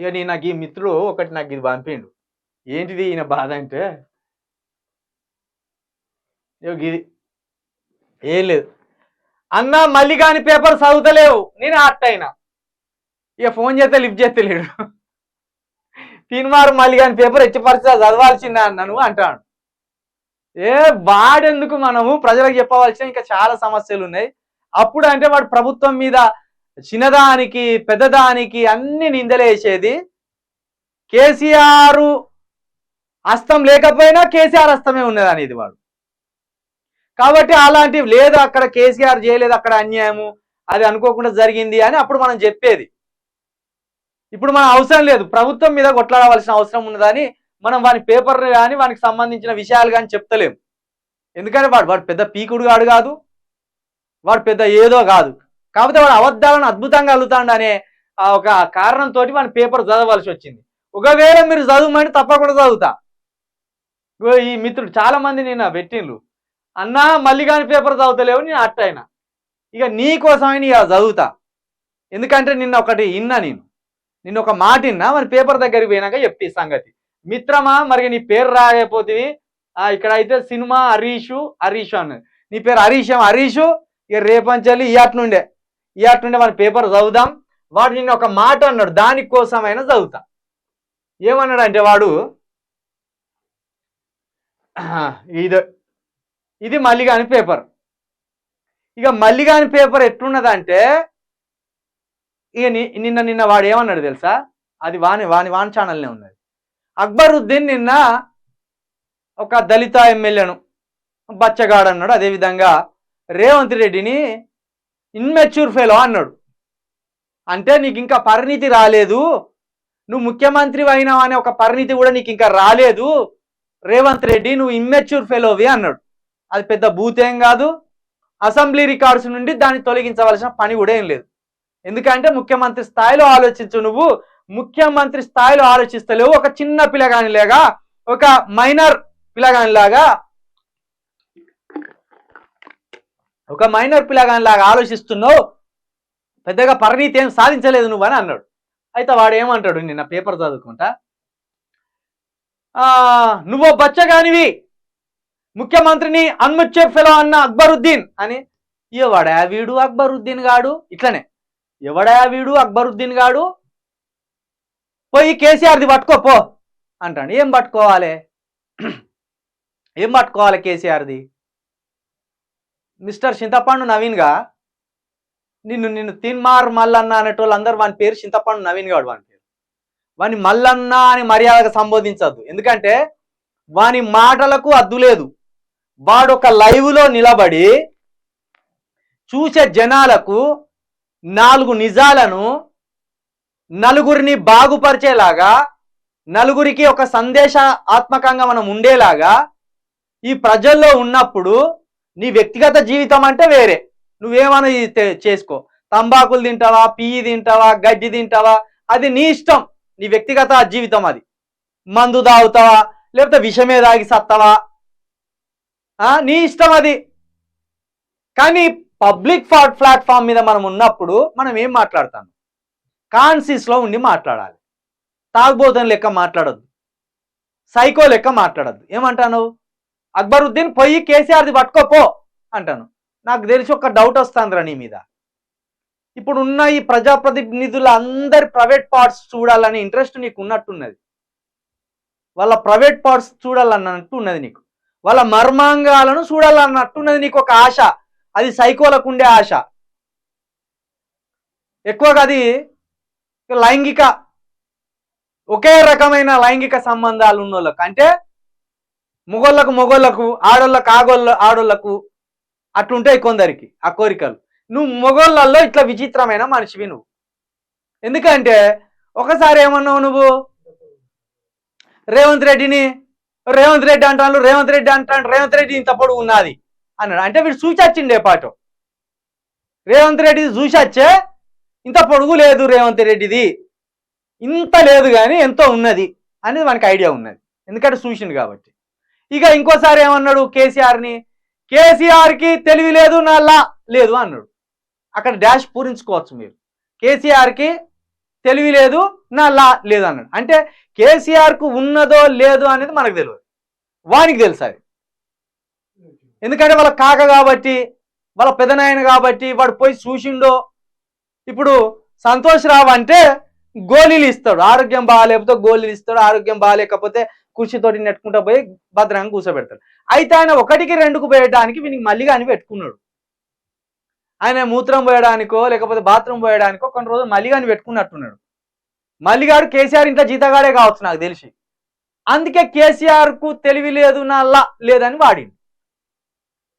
ఇక నాకు ఈ మిత్రుడు ఒకటి నాకు ఇది పంపిండు. ఏంటిది ఈయన బాధ అంటే, ఇది ఏం లేదు అన్నా, మళ్ళీ కాని పేపర్ చదువుతలేవు. నేను అట్టయినా ఇక ఫోన్ చేస్తే లిఫ్ట్ చేస్తలేడు. తిన్మారు మళ్ళీ కాని పేపర్ ఎచ్చిపరిచా చదవాల్సిందే అన్నాను అంటాడు. వాడెందుకు, మనము ప్రజలకు చెప్పవలసిన ఇంకా చాలా సమస్యలు ఉన్నాయి. అప్పుడు అంటే వాడు ప్రభుత్వం మీద చిన్నదానికి పెద్దదానికి అన్ని నిందలేసేది. కేసీఆర్ హస్తం లేకపోయినా కేసీఆర్ హస్తమే ఉన్నది అనేది వాడు. కాబట్టి అలాంటివి లేదు, అక్కడ కేసీఆర్ చేయలేదు, అక్కడ అన్యాయము, అది అనుకోకుండా జరిగింది అని అప్పుడు మనం చెప్పేది. ఇప్పుడు మనం అవసరం లేదు, ప్రభుత్వం మీద కొట్లాడవలసిన అవసరం ఉన్నదని మనం వాని పేపర్ కానీ వానికి సంబంధించిన విషయాలు కానీ చెప్తలేము. ఎందుకంటే వాడు పెద్ద పీకుడు గాడు కాదు, వాడు పెద్ద ఏదో కాదు. కాకపోతే వాడు అబద్ధాలను అద్భుతంగా అల్లుతాడు అనే ఒక కారణంతో వాని పేపర్ చదవలసి వచ్చింది. ఒకవేళ మీరు చదవమంటే తప్పకుండా చదువుతా. ఈ మిత్రుడు చాలా మంది నిన్న పెట్టిండ్రు, అన్నా మళ్ళీ కానీ పేపర్ చదువుతలేవు. నేను అట్టయినా ఇక నీ కోసమని ఇక చదువుతా. ఎందుకంటే నిన్న ఒకటి విన్నా, నిన్న ఒక మాట విన్నా, మరి పేపర్ దగ్గరికి పోయినాక చెప్తే సంగతి. మిత్రమా, మరి నీ పేరు రాయపోతుంది, ఇక్కడ అయితే సినిమా హరీషు అన్నది, నీ పేరు హరీషు. ఇక రేపంచాలి ఇయాటి నుండే వాడి పేపర్ చదువుదాం. వాడు నిన్న ఒక మాట అన్నాడు, దానికోసమైనా చదువుతా. ఏమన్నాడు అంటే వాడు, ఇది మల్లిగాని పేపర్. ఇక మల్లిగాని పేపర్ ఎట్లున్నదంటే, ఇక నిన్న వాడు ఏమన్నాడు తెలుసా, అది వాని ఛానల్నే ఉన్నది. అక్బరుద్దీన్ నిన్న ఒక దళిత ఎమ్మెల్యేను బచ్చగాడు అన్నాడు. అదేవిధంగా రేవంత్ రెడ్డిని ఇన్మెచ్యూర్ ఫెలో అన్నాడు. అంటే నీకు ఇంకా పరిణితి రాలేదు, నువ్వు ముఖ్యమంత్రి అయినావు అనే ఒక పరిణితి కూడా నీకు ఇంకా రాలేదు రేవంత్ రెడ్డి, నువ్వు ఇమ్మెచ్యూర్ ఫెలోవి అన్నాడు. అది పెద్ద భూతేం కాదు, అసెంబ్లీ రికార్డ్స్ నుండి దాన్ని తొలగించవలసిన పని కూడా ఏం లేదు. ఎందుకంటే ముఖ్యమంత్రి స్థాయిలో ఆలోచించు, నువ్వు ముఖ్యమంత్రి స్థాయిలో ఆలోచిస్తలేవు. ఒక చిన్న పిల్లగానిలాగా, ఒక మైనర్ పిల్లగానిలాగా ఆలోచిస్తున్నావు, పెద్దగా పరిణితి ఏం సాధించలేదు నువ్వు అని అన్నాడు. అయితే వాడు ఏమంటాడు నిన్న పేపర్ చదువుకుంటా, నువ్వు బచ్చగానివి, ముఖ్యమంత్రిని అన్మెచ్యూర్ ఫెలో అన్న అక్బరుద్దీన్ అని. ఎవడా వీడు అక్బరుద్దీన్ గాడు, ఇట్లనే ఎవడా వీడు అక్బరుద్దీన్ గాడు, పోయి కేసీఆర్ది పట్టుకోపో అంటాడు. ఏం పట్టుకోవాలి కేసీఆర్ది? మిస్టర్ చింతపండు నవీన్గా నిన్ను తిన్మార్ మల్లన్న అనేటోళ్ళు అందరు వాని పేరు చింతపండు నవీన్ గాడు. వాని మల్లన్న అని మర్యాదగా సంబోధించద్దు, ఎందుకంటే వాని మాటలకు అద్దు లేదు. వాడు ఒక లైవ్లో నిలబడి చూసే జనాలకు 4 నిజాలను నలుగురిని బాగుపరిచేలాగా, నలుగురికి ఒక సందేశాత్మకంగా మనం ఉండేలాగా ఈ ప్రజల్లో ఉన్నప్పుడు నీ వ్యక్తిగత జీవితం అంటే వేరే, నువ్వేమన్నా చేసుకో, తంబాకులు తింటావా, పియ్యి తింటావా, గడ్డి తింటావా, అది నీ ఇష్టం, నీ వ్యక్తిగత జీవితం. అది మందు తాగుతావా, లేకపోతే విషమే తాగి సత్తావా, నీ ఇష్టం అది. కానీ పబ్లిక్ ప్లాట్ఫామ్ మీద మనం ఉన్నప్పుడు మనం ఏం మాట్లాడతాం, కాన్షియస్లో ఉండి మాట్లాడాలి. తాగుబోతుని లెక్క మాట్లాడొద్దు, సైకో లెక్క మాట్లాడద్దు. ఏమంటాను, అక్బరుద్దీన్ పోయి కేసీఆర్ది పట్టుకోపో అంటాను. నాకు తెలిసి ఒక డౌట్ వస్తుందిరా నీ మీద. ఇప్పుడు ఉన్న ఈ ప్రజాప్రతినిధుల అందరి ప్రైవేట్ పార్ట్స్ చూడాలని ఇంట్రెస్ట్ నీకు ఉన్నట్టున్నది, వాళ్ళ ప్రైవేట్ పార్ట్స్ చూడాలన్నట్టు ఉన్నది నీకు, వాళ్ళ మర్మాంగాలను చూడాలన్నట్టున్నది నీకు ఒక ఆశ. అది సైకోలకు ఉండే ఆశ ఎక్కువగా. అది లైంగిక, ఒకే రకమైన లైంగిక సంబంధాలు ఉన్న వాళ్ళకు, అంటే మొగోళ్ళకు ఆడోళ్ళకు అట్లుంటాయి కొందరికి ఆ కోరికలు. నువ్వు మొగోళ్ళల్లో ఇట్లా విచిత్రమైన మనిషివి నువ్వు. ఎందుకంటే ఒకసారి ఏమన్నావు నువ్వు, రేవంత్ రెడ్డి అంటాను, రేవంత్ రెడ్డి ఇంత పొడుగు ఉన్నది అన్నాడు. అంటే వీడు చూచొచ్చిండే పాటు, రేవంత్ రెడ్డి చూసొచ్చే ఇంత పొడుగు లేదు రేవంత్ రెడ్డిది, ఇంత లేదు కానీ ఎంతో ఉన్నది అనేది మనకి ఐడియా ఉన్నది, ఎందుకంటే చూసిండు కాబట్టి. ఇక ఇంకోసారి ఏమన్నాడు కేసీఆర్కి తెలివి లేదు, నల్లా లేదు అన్నాడు. అక్కడ డాష్ పూరించుకోవచ్చు మీరు. కేసీఆర్కి తెలివి లేదు, నా లా లేదు అన్నాడు. అంటే కేసీఆర్కు ఉన్నదో లేదో అనేది మనకు తెలియదు, వానికి తెలుసు అది. ఎందుకంటే వాళ్ళ కాక కాబట్టి, వాళ్ళ పెదనాయన కాబట్టి వాడు పోయి చూసిండో. ఇప్పుడు సంతోష్ రావు అంటే గోళీలు ఇస్తాడు, ఆరోగ్యం బాగాలేకపోతే గోళీలు ఇస్తాడు, ఆరోగ్యం బాగాలేకపోతే కుర్చీతోటి నెట్టుకుంటా పోయి భద్రంగా కూర్చోబెడతాడు. అయితే ఆయన 1కి 2కు పోయడానికి వీనికి మళ్ళీ అని పెట్టుకున్నాడు. ఆయన మూత్రం పోయడానికో లేకపోతే బాత్రూమ్ పోయడానికో కొన్ని రోజులు మల్లిగాని పెట్టుకున్నట్టున్నాడు. మల్లిగాడు కేసీఆర్ ఇంట్లో జీతగాడే కావచ్చు నాకు తెలిసి. అందుకే కేసీఆర్కు తెలివి లేదు నా లా లేదని వాడింది.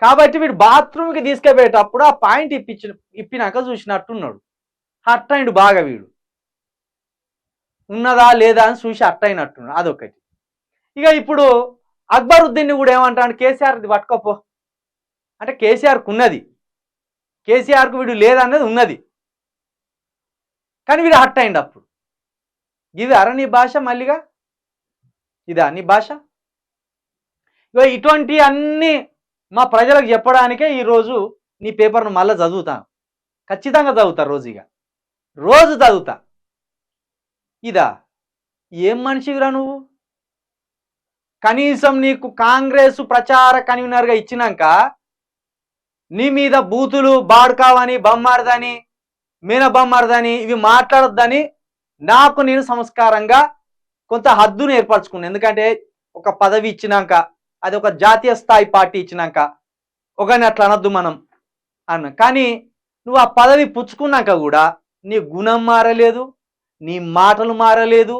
కాబట్టి వీడు బాత్రూమ్కి తీసుకెళ్ళేటప్పుడు ఆ పాయింట్ ఇప్పినాక చూసినట్టున్నాడు. హర్ట్ అయిండు బాగా, వీడు ఉన్నదా లేదా అని చూసి హర్ట్ అయినట్టున్నాడు. అదొకటి. ఇక ఇప్పుడు అక్బరుద్దీన్ని కూడా ఏమంటాడు, కేసీఆర్ది పట్టుకోపో అంటే కేసీఆర్కు ఉన్నది, కేసీఆర్కు వీడు లేదన్నది ఉన్నది, కానీ వీడు హర్ట్ అయిండు. అప్పుడు ఇది అర నీ భాష, మళ్ళీగా ఇదా నీ భాష? ఇక ఇటువంటి అన్ని మా ప్రజలకు చెప్పడానికే ఈరోజు నీ పేపర్ను మళ్ళీ చదువుతాను, ఖచ్చితంగా చదువుతా, రోజు చదువుతా. ఇదా ఏం మనిషివిరా నువ్వు? కనీసం నీకు కాంగ్రెస్ ప్రచార కన్వీనర్గా ఇచ్చినాక నీ మీద బూతులు బాడుకావని, బొమ్మారదని, మీన బొమ్మారదని ఇవి మాట్లాడొద్దని నాకు నేను సంస్కారంగా కొంత హద్దును ఏర్పరచుకున్నాను. ఎందుకంటే ఒక పదవి ఇచ్చినాక, అది ఒక జాతీయ స్థాయి పార్టీ ఇచ్చినాక ఒకని అట్లా అనొద్దు మనం అన్న. కానీ నువ్వు ఆ పదవి పుచ్చుకున్నాక కూడా నీ గుణం మారలేదు, నీ మాటలు మారలేదు,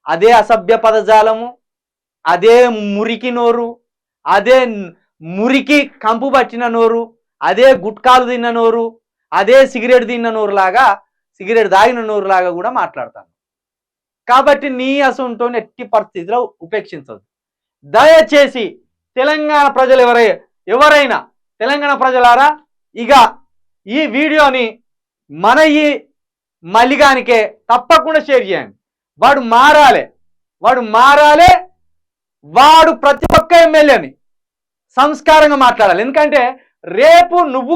అదే అసభ్య పదజాలము, అదే మురికి నోరు, అదే మురికి కంపు పట్టిన నోరు, అదే గుట్కాలు తిన్న నోరు, అదే సిగరెట్ తిన్న నోరు లాగా, సిగరెట్ తాగిన నోరు లాగా కూడా మాట్లాడతాను. కాబట్టి నీ అసంతో ఎట్టి పరిస్థితిలో ఉపేక్షించదు. దయచేసి తెలంగాణ ప్రజలు ఎవరైనా తెలంగాణ ప్రజలారా, ఇక ఈ వీడియోని మన ఈ మల్లిగానికే తప్పకుండా షేర్ చేయండి. వాడు మారాలే, వాడు ప్రతి ఒక్క ఎమ్మెల్యేని సంస్కారంగా మాట్లాడాలి. ఎందుకంటే రేపు నువ్వు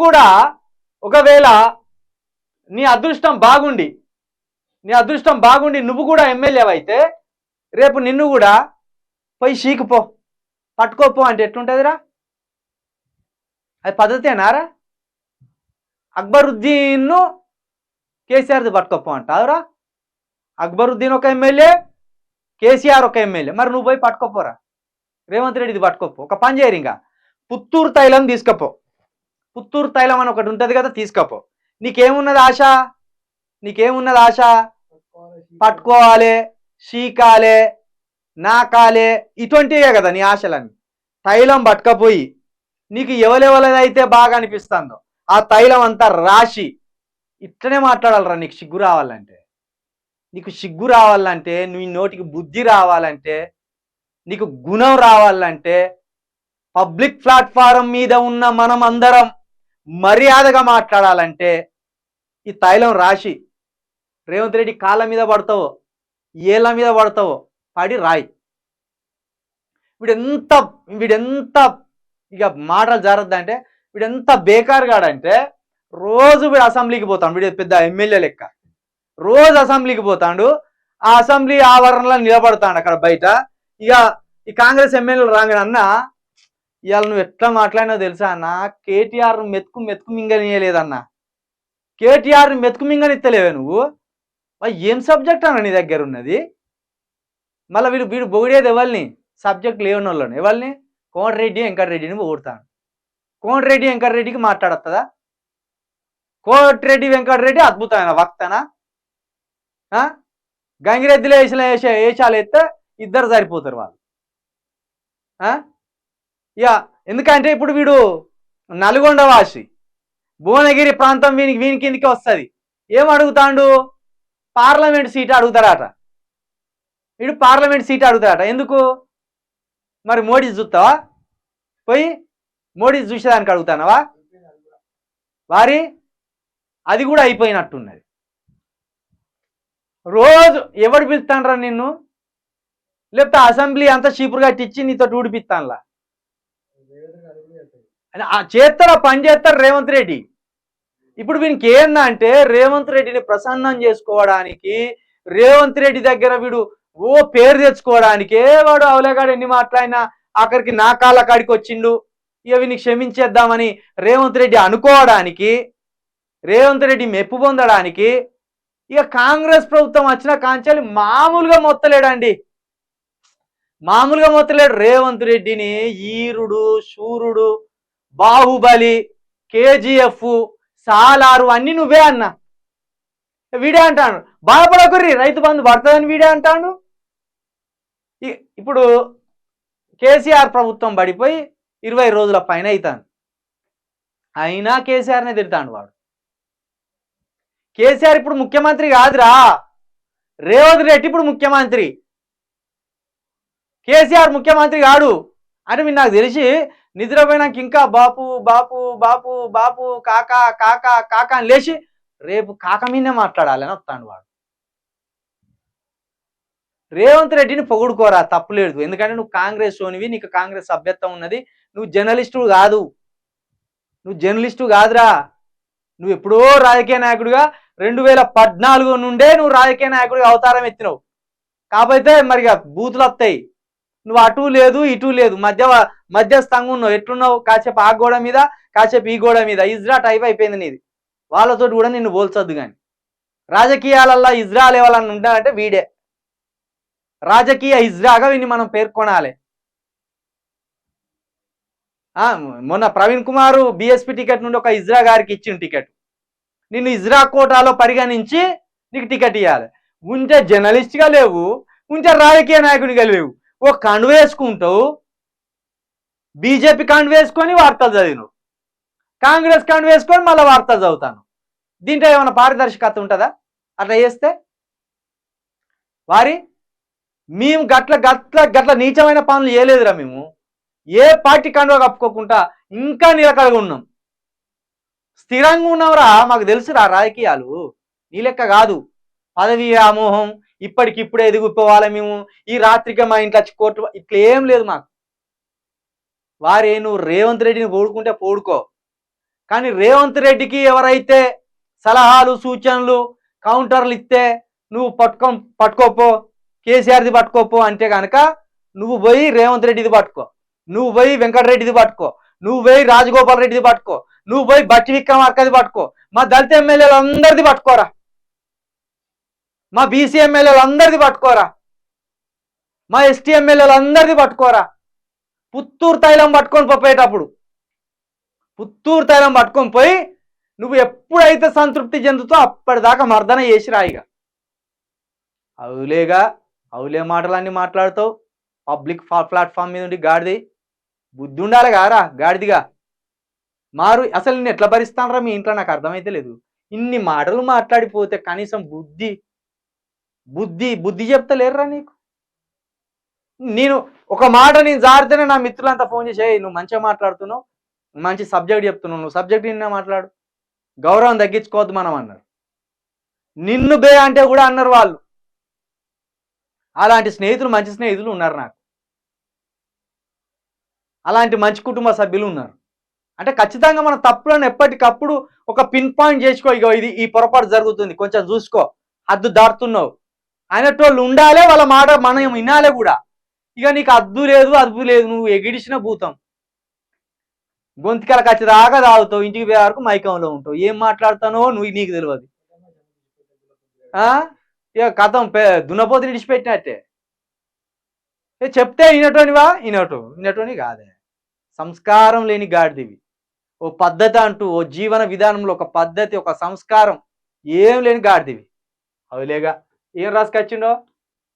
కూడా ఒకవేళ నీ అదృష్టం బాగుండి నువ్వు కూడా ఎమ్మెల్యే అయితే రేపు నిన్ను కూడా పోయి షీకుపో, పట్టుకోపో అంటే ఎట్లుంటుందిరా? అది పద్ధతేనారా? అక్బరుద్దీన్ను కేసీఆర్ది పట్టుకోపో అంటావురా? అక్బరుద్దీన్ ఒక ఎమ్మెల్యే, కేసీఆర్ ఒక ఎమ్మెల్యే, మరి నువ్వు పోయి పట్టుకోపోరా? రేవంత్ రెడ్డిది పట్టుకోపో. ఒక పని చేయరు, ఇంకా పుత్తూరు తైలం తీసుకపో, పుత్తూరు తైలం అని ఒకటి ఉంటుంది కదా, తీసుకపో. నీకేమున్నది ఆశ? పట్టుకోవాలి, షీకాలే, నాకాలే, ఇటువంటివే కదా నీ ఆశలన్నీ. తైలం పట్టుకపోయి నీకు ఎవరెవరిదైతే బాగా అనిపిస్తుందో ఆ తైలం అంతా రాసి ఇట్లనే మాట్లాడాలరా. నీకు సిగ్గు రావాలంటే, నీ నోటికి బుద్ధి రావాలంటే, నీకు గుణం రావాలంటే, పబ్లిక్ ప్లాట్ఫారం మీద ఉన్న మనం అందరం మర్యాదగా మాట్లాడాలంటే ఈ తైలం రాసి రేవంత్ రెడ్డి కాళ్ళ మీద పడతావో, ఏళ్ళ మీద పడతావో పడి రాయి. వీడెంత ఇక మాటలు జారద్దంటే, వీడెంత బేకారుగాడంటే రోజు వీడు అసెంబ్లీకి పోతాడు. వీడు పెద్ద ఎమ్మెల్యే లెక్క రోజు అసెంబ్లీకి పోతాడు. ఆ అసెంబ్లీ ఆవరణలో నిలబడతాడు అక్కడ బయట. ఇక ఈ కాంగ్రెస్ ఎమ్మెల్యేలు రాగానే, అన్న ఇవాళ నువ్వు ఎట్లా మాట్లాడినా తెలుసా అన్న, కేటీఆర్ మెతుకు మింగనియలేదన్న, కేటీఆర్ మెతుకు మింగనిత్తలేవే నువ్వు, ఏం సబ్జెక్ట్ అన్న నీ దగ్గర ఉన్నది? మళ్ళీ వీడు పొగిడేది ఎవరిని? సబ్జెక్ట్ లేని వాళ్ళని. ఎవరిని? కోమటిరెడ్డి వెంకటరెడ్డిని పొగుడతాను. కోమటిరెడ్డి వెంకటరెడ్డికి మాట్లాడొస్తుందా? కోమటిరెడ్డి వెంకటరెడ్డి అద్భుతమైన వక్తనా? గంగిరెద్దులో వేషాలు ఎత్తే ఇద్దరు సరిపోతారు వాళ్ళు. ఇక ఎందుకంటే ఇప్పుడు వీడు నల్గొండ వాసి, భువనగిరి ప్రాంతం వీని కిందికి వస్తుంది. ఏం అడుగుతాడు? పార్లమెంట్ సీట్ అడుగుతాడట. వీడు పార్లమెంట్ సీట్ అడుగుతాడట. ఎందుకు మరి? మోడీ చూస్తావా? పోయి మోడీ చూసేదానికి అడుగుతానవా? వారి అది కూడా అయిపోయినట్టున్నది. రోజు ఎవడు పిలుస్తానరా నిన్ను? లేకపోతే అసెంబ్లీ అంతా చీపురుగా ఇచ్చి నీతో ఊడిపిస్తానులా చేస్తారా? పని చేస్తారు రేవంత్ రెడ్డి. ఇప్పుడు వీనికి ఏందా అంటే రేవంత్ రెడ్డిని ప్రసన్నం చేసుకోవడానికి, రేవంత్ రెడ్డి దగ్గర వీడు ఓ పేరు తెచ్చుకోవడానికే వాడు అవలేగాడు ఎన్ని మాట్లాడినా ఆఖరికి నా కాళ్ళ కాడికి వచ్చిండు, ఇక వీని క్షమించేద్దామని రేవంత్ రెడ్డి అనుకోవడానికి, రేవంత్ రెడ్డి మెప్పు పొందడానికి ఇక కాంగ్రెస్ ప్రభుత్వం వచ్చిన కాంచాలి మామూలుగా మొత్తలేడండి, మామూలుగా మొత్తలేడు. రేవంత్ రెడ్డిని ఈరుడు, శూరుడు, బాహుబలి, కేజీఎఫ్, సాలారు అన్ని నువ్వే అన్నా. వీడే అంటాను బాధపడకుర్రి రైతు బంధు పడుతుందని వీడే అంటాను. ఇప్పుడు కేసీఆర్ ప్రభుత్వం పడిపోయి 20 రోజుల పైన అవుతాను, అయినా కేసీఆర్నే తిడతాడు వాడు. కేసీఆర్ ఇప్పుడు ముఖ్యమంత్రి కాదురా, రేవంత్ రెడ్డి ఇప్పుడు ముఖ్యమంత్రి, కేసీఆర్ ముఖ్యమంత్రి కాడు అని మీరు నాకు తెలిసి నిద్రపోయినాక ఇంకా బాపు బాపు బాపు బాపు కాకా కాకా కాకా అని లేచి రేపు కాక మీదనే మాట్లాడాలని వస్తాడు వాడు. రేవంత్ రెడ్డిని పొగుడుకోరా, తప్పులేదు, ఎందుకంటే నువ్వు కాంగ్రెస్ సోనివి, నీకు కాంగ్రెస్ సభ్యత్వం ఉన్నది, నువ్వు జర్నలిస్టు కాదు, నువ్వు జర్నలిస్టు కాదురా, నువ్వు ఎప్పుడో రాజకీయ నాయకుడిగా 2014 నుండే నువ్వు రాజకీయ నాయకుడిగా అవతారం ఎత్తినావు. కాకపోతే మరిగా బూతులు వస్తాయి, నువ్వు అటు లేదు ఇటు లేదు, మధ్యస్థంగా ఉన్నావు. ఎట్లున్నావు, కాసేపు ఆ గోడ మీద కాసేపు ఈ గోడ మీద, ఇజ్రా టైప్ అయిపోయింది నీది. వాళ్ళతో కూడా నిన్ను పోల్చొద్దు. కానీ రాజకీయాలల్లో ఇజ్రా లేవాలని ఉంటానంటే వీడే రాజకీయ ఇజ్రాగా వీడిని మనం పేర్కొనాలి. మొన్న ప్రవీణ్ కుమార్ బిఎస్పీ టికెట్ నుండి ఒక ఇజ్రా గారికి ఇచ్చిన టికెట్, నిన్ను ఇజ్రా కోటాలో పరిగణించి నీకు టికెట్ ఇవ్వాలి. ఉంటే జర్నలిస్ట్గా లేవు, ఉంటే రాజకీయ నాయకునిగా లేవు. ఓ కండు వేసుకుంటావు, బీజేపీ కండు వేసుకొని వార్తలు చదివినావు, కాంగ్రెస్ కండు వేసుకొని మళ్ళీ వార్తలు చదువుతాను. దీంట్లో ఏమైనా పారదర్శకత ఉంటుందా అట్లా చేస్తే? మేము గట్ల నీచమైన పనులు చేయలేదురా. మేము ఏ పార్టీ కండువా కప్పుకోకుండా ఇంకా నిలకడగా ఉన్నాం, స్థిరంగా ఉన్నాంరా. మాకు తెలుసురా రాజకీయాలు, నీ లెక్క కాదు. పదవి వ్యామోహం, ఇప్పటికిప్పుడే ఎదిగిపోవాలి మేము, ఈ రాత్రికి మా ఇంట్లో వచ్చి కోర్టు, ఇట్లా ఏం లేదు మాకు. నువ్వు రేవంత్ రెడ్డిని పోడుకుంటే పోడుకో, కానీ రేవంత్ రెడ్డికి ఎవరైతే సలహాలు సూచనలు కౌంటర్లు ఇస్తే నువ్వు పట్టుకోపో, కేసీఆర్ది పట్టుకోపో అంటే కనుక నువ్వు పోయి రేవంత్ రెడ్డిది పట్టుకో, నువ్వు పోయి వెంకటరెడ్డిది పట్టుకో, నువ్వు పోయి రాజగోపాల్ రెడ్డిది పట్టుకో, నువ్వు పోయి బట్టి విక్రమార్కది పట్టుకో, మా దళిత ఎమ్మెల్యేలు అందరిది పట్టుకోరా, మా బీసీ ఎమ్మెల్యేలు అందరిది పట్టుకోరా, మా ఎస్టీ ఎమ్మెల్యేలు అందరిది పట్టుకోరా. పుత్తూరు తైలం పట్టుకొని పోయేటప్పుడు పుత్తూరు తైలం పట్టుకొని పోయి నువ్వు ఎప్పుడైతే సంతృప్తి చెందుతో అప్పటిదాకా మర్దన చేసి రాయిగా. అవులే మాటలన్నీ మాట్లాడుతావు పబ్లిక్ ప్లాట్ఫామ్ మీద ఉండి. గాడిది బుద్ధి ఉండాలి కారా, గాడిదిగా మారు. అసలు నేను ఎట్లా భరిస్తానరా మీ ఇంట్లో నాకు అర్థమైతే లేదు. ఇన్ని మాటలు మాట్లాడిపోతే కనీసం బుద్ధి చెప్తలేరురా నీకు. నేను ఒక మాట నేను జారితేనే నా మిత్రులంతా ఫోన్ చేసి నువ్వు మంచిగా మాట్లాడుతున్నావు, మంచి సబ్జెక్ట్ చెప్తున్నావు, నువ్వు సబ్జెక్ట్ నిన్నే మాట్లాడు, గౌరవం తగ్గించుకోవద్దు మనం అన్నారు. నిన్ను బే అంటే కూడా అన్నారు వాళ్ళు. అలాంటి స్నేహితులు, మంచి స్నేహితులు ఉన్నారు నాకు, అలాంటి మంచి కుటుంబ సభ్యులు ఉన్నారు. అంటే ఖచ్చితంగా మన తప్పులను ఎప్పటికప్పుడు ఒక పిన్ పాయింట్ చేసుకో, ఇగో ఇది ఈ పొరపాటు జరుగుతుంది, కొంచెం చూసుకో, హద్దు దాటుతున్నావు అనేటోళ్ళు ఉండాలి. వాళ్ళ మాట మనం వినాలే కూడా. ఇక నీకు అద్దు లేదు, నువ్వు ఎగిడిసిన భూతం, గొంతుకల ఖచ్చితంగా తాగుతావు, ఇంటికి పోయే వరకు మైకంలో ఉంటావు, ఏం మాట్లాడుతానో నీకు తెలియదు. ఇక కథం దున్నపోతుని విడిచిపెట్టినట్టే. చెప్తే వినటోని కాదే, సంస్కారం లేని గాడిదివి. ఓ పద్ధతి అంటూ, ఓ జీవన విధానంలో ఒక పద్ధతి, ఒక సంస్కారం ఏం లేని గాడిదివి. అవులేగా ఏం రాసుకొచ్చిండో